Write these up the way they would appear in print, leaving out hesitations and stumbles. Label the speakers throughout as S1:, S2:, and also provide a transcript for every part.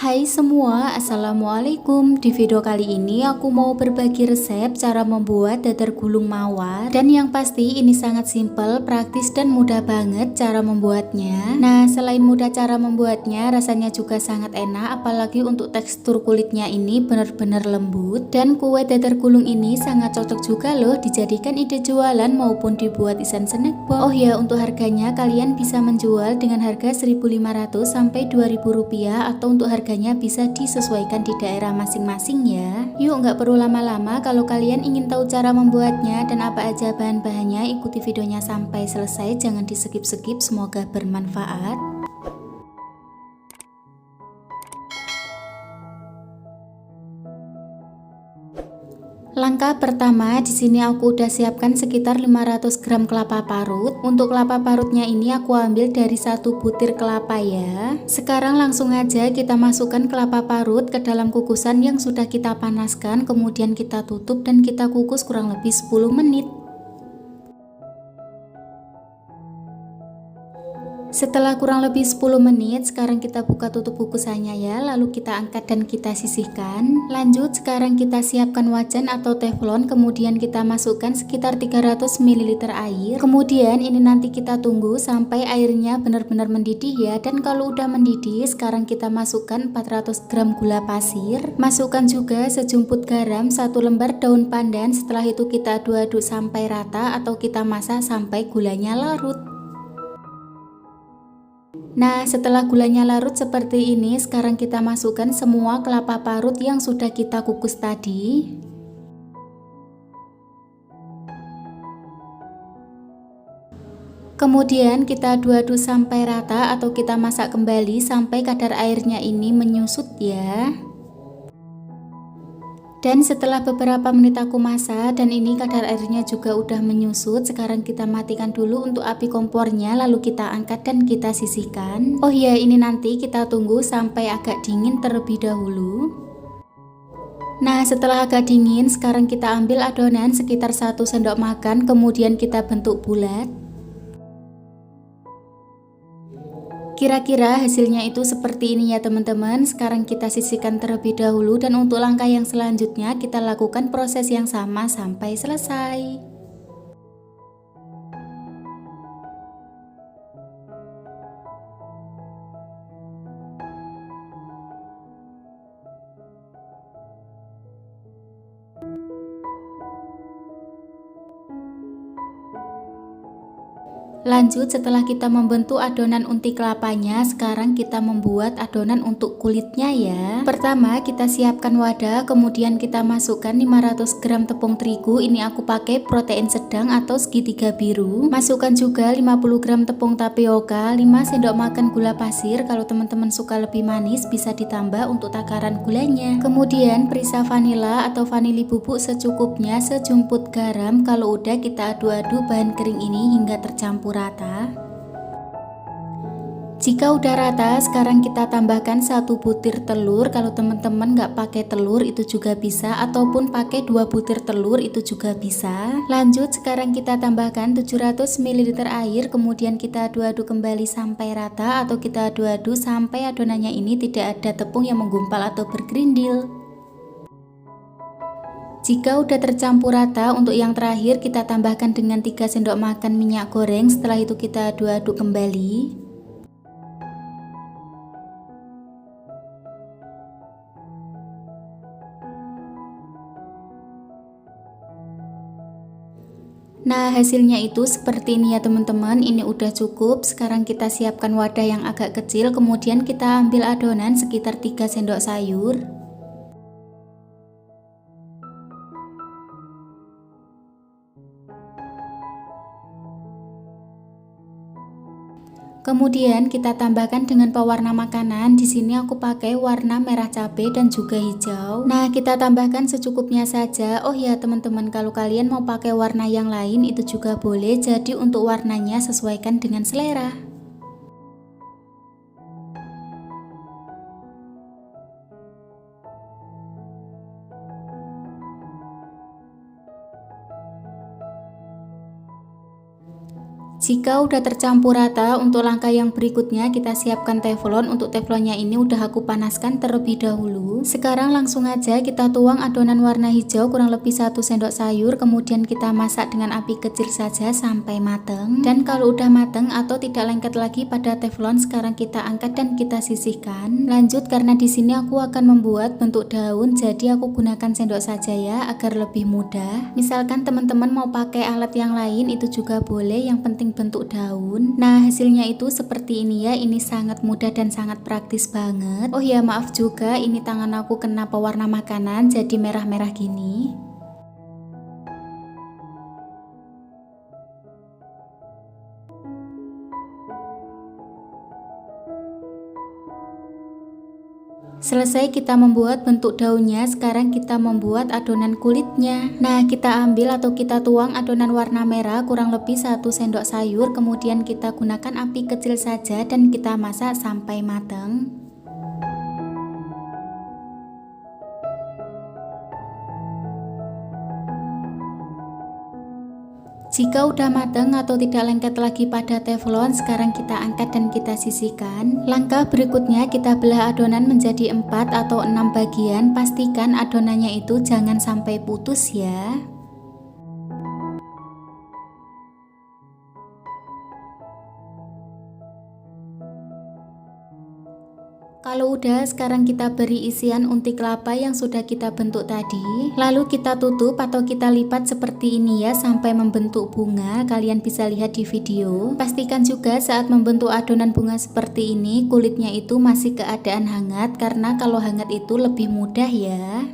S1: Hai semua, assalamualaikum. Di video kali ini aku mau berbagi resep cara membuat dadar gulung mawar. Dan yang pasti ini sangat simpel, praktis dan mudah banget cara membuatnya. Nah, selain mudah cara membuatnya, rasanya juga sangat enak. Apalagi untuk tekstur kulitnya ini benar-benar lembut. Dan kue dadar gulung ini sangat cocok juga loh dijadikan ide jualan maupun dibuat isen snack box. Oh ya, untuk harganya kalian bisa menjual dengan harga 1.500 sampai 2.000 rupiah, atau untuk harganya bisa disesuaikan di daerah masing-masing ya. Yuk, nggak perlu lama-lama. Kalau kalian ingin tahu cara membuatnya dan apa aja bahan-bahannya, ikuti videonya sampai selesai, jangan di skip-skip, semoga bermanfaat. Langkah pertama, di sini aku udah siapkan sekitar 500 gram kelapa parut. Untuk kelapa parutnya ini aku ambil dari 1 butir kelapa ya. Sekarang langsung aja kita masukkan kelapa parut ke dalam kukusan yang sudah kita panaskan, kemudian kita tutup dan kita kukus kurang lebih 10 menit. Setelah kurang lebih 10 menit, sekarang kita buka tutup kukusannya ya, lalu kita angkat dan kita sisihkan. Lanjut, sekarang kita siapkan wajan atau teflon, kemudian kita masukkan sekitar 300 ml air. Kemudian ini nanti kita tunggu sampai airnya benar-benar mendidih ya, dan kalau udah mendidih, sekarang kita masukkan 400 gram gula pasir. Masukkan juga sejumput garam, 1 lembar daun pandan. Setelah itu kita aduk-aduk sampai rata atau kita masak sampai gulanya larut. Nah, setelah gulanya larut seperti ini, sekarang kita masukkan semua kelapa parut yang sudah kita kukus tadi. Kemudian kita aduk-aduk sampai rata atau kita masak kembali sampai kadar airnya ini menyusut ya. Dan setelah beberapa menit aku masak dan ini kadar airnya juga udah menyusut, sekarang kita matikan dulu untuk api kompornya, lalu kita angkat dan kita sisihkan. Oh ya, ini nanti kita tunggu sampai agak dingin terlebih dahulu. Nah, setelah agak dingin, sekarang kita ambil adonan sekitar 1 sendok makan, kemudian kita bentuk bulat. Kira-kira hasilnya itu seperti ini ya teman-teman. Sekarang kita sisihkan terlebih dahulu, dan untuk langkah yang selanjutnya kita lakukan proses yang sama sampai selesai. Lanjut, setelah kita membentuk adonan unti kelapanya, sekarang kita membuat adonan untuk kulitnya ya. Pertama, kita siapkan wadah, kemudian kita masukkan 500 gram tepung terigu. Ini aku pakai protein sedang atau segitiga biru. Masukkan juga 50 gram tepung tapioka, 5 sendok makan gula pasir. Kalau teman-teman suka lebih manis bisa ditambah untuk takaran gulanya. Kemudian perisa vanila atau vanili bubuk secukupnya, sejumput garam. Kalau udah, kita aduk-aduk bahan kering ini hingga tercampur rata. Jika udah rata, sekarang kita tambahkan 1 butir telur. Kalau teman-teman nggak pakai telur itu juga bisa, ataupun pakai 2 butir telur itu juga bisa. Lanjut, sekarang kita tambahkan 700 ml air, kemudian kita aduk-aduk kembali sampai rata atau kita aduk-aduk sampai adonannya ini tidak ada tepung yang menggumpal atau bergerindil. Jika udah tercampur rata, untuk yang terakhir kita tambahkan dengan 3 sendok makan minyak goreng. Setelah itu kita aduk-aduk kembali. Nah, hasilnya itu seperti ini ya teman-teman. Ini udah cukup. Sekarang kita siapkan wadah yang agak kecil, kemudian kita ambil adonan sekitar 3 sendok sayur. Kemudian kita tambahkan dengan pewarna makanan. Di sini aku pakai warna merah cabai dan juga hijau. Nah, kita tambahkan secukupnya saja. Oh ya teman-teman, kalau kalian mau pakai warna yang lain itu juga boleh. Jadi untuk warnanya sesuaikan dengan selera. Jika udah tercampur rata, untuk langkah yang berikutnya kita siapkan teflon. Untuk teflonnya ini udah aku panaskan terlebih dahulu. Sekarang langsung aja kita tuang adonan warna hijau kurang lebih 1 sendok sayur, kemudian kita masak dengan api kecil saja sampai mateng. Dan kalau udah mateng atau tidak lengket lagi pada teflon, sekarang kita angkat dan kita sisihkan. Lanjut, karena di sini aku akan membuat bentuk daun, jadi aku gunakan sendok saja ya agar lebih mudah. Misalkan teman-teman mau pakai alat yang lain itu juga boleh, yang penting bentuk daun. Nah, hasilnya itu seperti ini ya. Ini sangat mudah dan sangat praktis banget. Oh ya, maaf juga, ini tangan aku kena pewarna makanan jadi merah-merah gini. Selesai kita membuat bentuk daunnya, sekarang kita membuat adonan kulitnya. Nah, kita ambil atau kita tuang adonan warna merah kurang lebih 1 sendok sayur, kemudian kita gunakan api kecil saja dan kita masak sampai matang. Jika udah matang atau tidak lengket lagi pada teflon, sekarang kita angkat dan kita sisihkan. Langkah berikutnya kita belah adonan menjadi 4 atau 6 bagian. Pastikan adonannya itu jangan sampai putus ya. Kalau udah, sekarang kita beri isian unti kelapa yang sudah kita bentuk tadi. Lalu kita tutup atau kita lipat seperti ini ya sampai membentuk bunga. Kalian bisa lihat di video. Pastikan juga saat membentuk adonan bunga seperti ini kulitnya itu masih keadaan hangat, karena kalau hangat itu lebih mudah ya.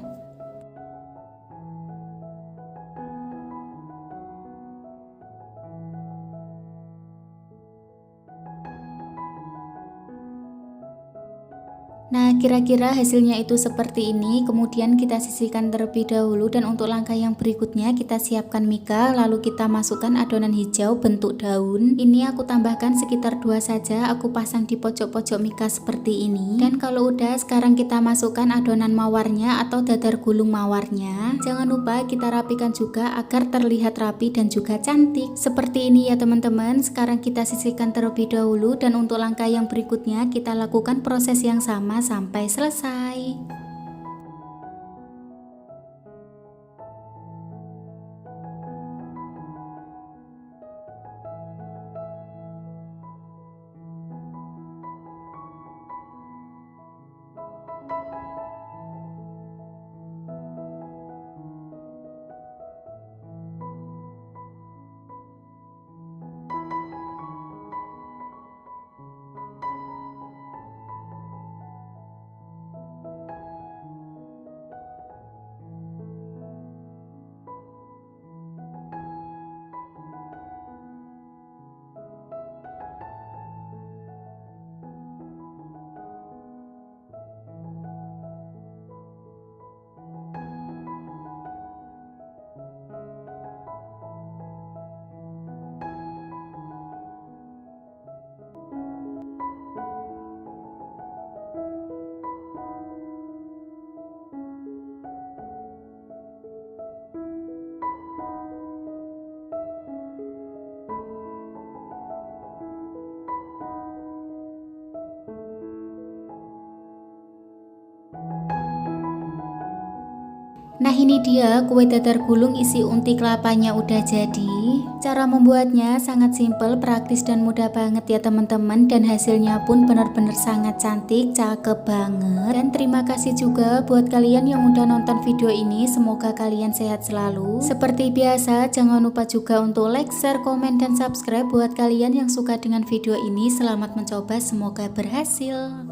S1: Nah, kira-kira hasilnya itu seperti ini. Kemudian kita sisihkan terlebih dahulu, dan untuk langkah yang berikutnya kita siapkan mika, lalu kita masukkan adonan hijau bentuk daun. Ini aku tambahkan sekitar 2 saja, aku pasang di pojok-pojok mika seperti ini. Dan kalau udah, sekarang kita masukkan adonan mawarnya atau dadar gulung mawarnya. Jangan lupa kita rapikan juga agar terlihat rapi dan juga cantik. Seperti ini ya teman-teman. Sekarang kita sisihkan terlebih dahulu, dan untuk langkah yang berikutnya kita lakukan proses yang sama sampai selesai. Nah, ini dia kue dadar gulung isi unti kelapanya udah jadi. Cara membuatnya sangat simpel, praktis dan mudah banget ya teman-teman. Dan hasilnya pun benar-benar sangat cantik, cakep banget. Dan terima kasih juga buat kalian yang udah nonton video ini. Semoga kalian sehat selalu. Seperti biasa, jangan lupa juga untuk like, share, komen, dan subscribe. Buat kalian yang suka dengan video ini, selamat mencoba, semoga berhasil.